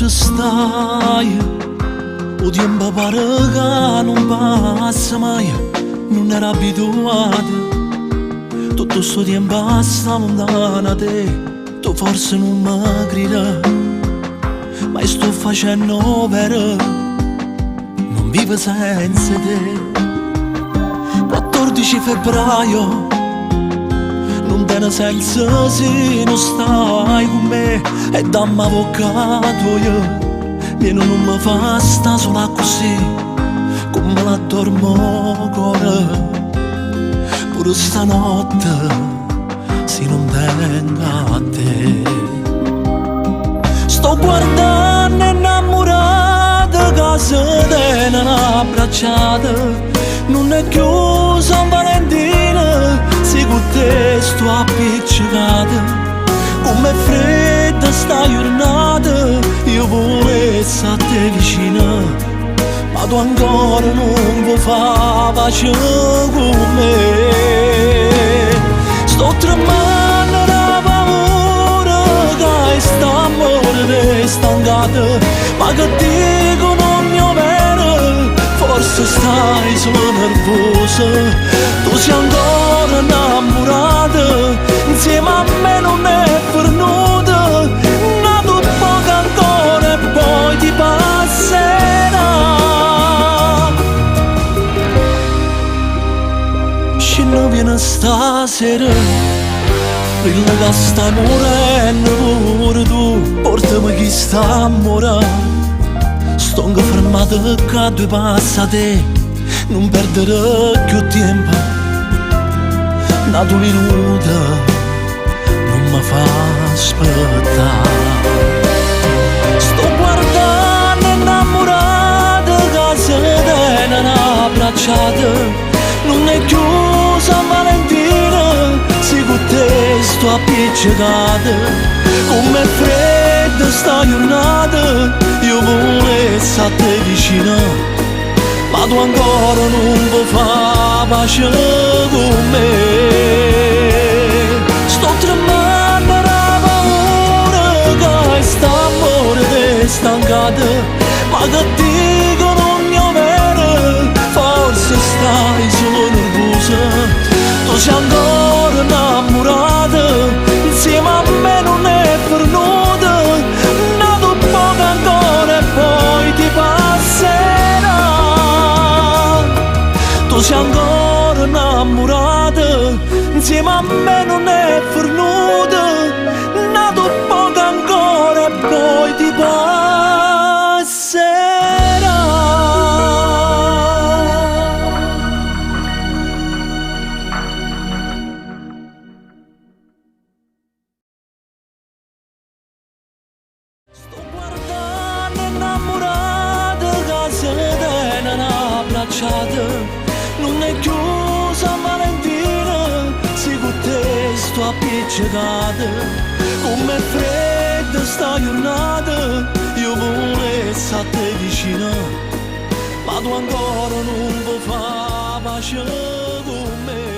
tu stai, o tempo pare che non passa mai, non ero abituato. Tutto sto tempo sta lontana da te, tu forse non mi credi, ma io sto facendo vero, non vivo senza te. 14 febbraio, non tiene senso se non stai con me, e dammi avvocato io, vieni non mi fa sta sola così, come la dormo ancora. Pure stanotte se non tengo a te. Sto guardando innamorata casa della abbracciata, non è chiusa un Valentina, se con te sto appiccicata. Come fredda sta giornata, io volessi a te vicina, ma tu ancora non vuoi fare pace con me. Sto tremando da paura che st'amore è stancato, ma che dico non mi bene, forse stai solo nervosa. Tu sei ancora innamorata, insieme a me non è venuta, nato poco ancora e poi ti passerà. Scendo viene stasera, quella che sta morendo pure tu, portami chi sta morendo. Sto fermato che due passi a te, non perdere più tempo, una tua minuta non mi fa aspettare. Sto guardando innamorata casa della abbracciata, non è chiusa Valentina, se con te sto appiccicata. Come fredda sta giornata, io volessi a te vicina, ma tu ancora non vuoi fare pace con me. Sto tremando da paura che st'amore è stancato, ma che dico non mi bene, forse stai solo nervosa. Tu sei ancora innamorata, insieme a me non è venuta, nato poco ancora e poi ti passerà. Tu sei ancora innamorata, insieme a me non è venuta, nato poco ancora e poi ti passerà. Sto guardando innamorata casa della abbracciata, non è chiusa Valentina, se con te sto appiccicata. Come fredda sta giornata, io volessi a te vicina, ma tu ancora non vuoi fare pace con me.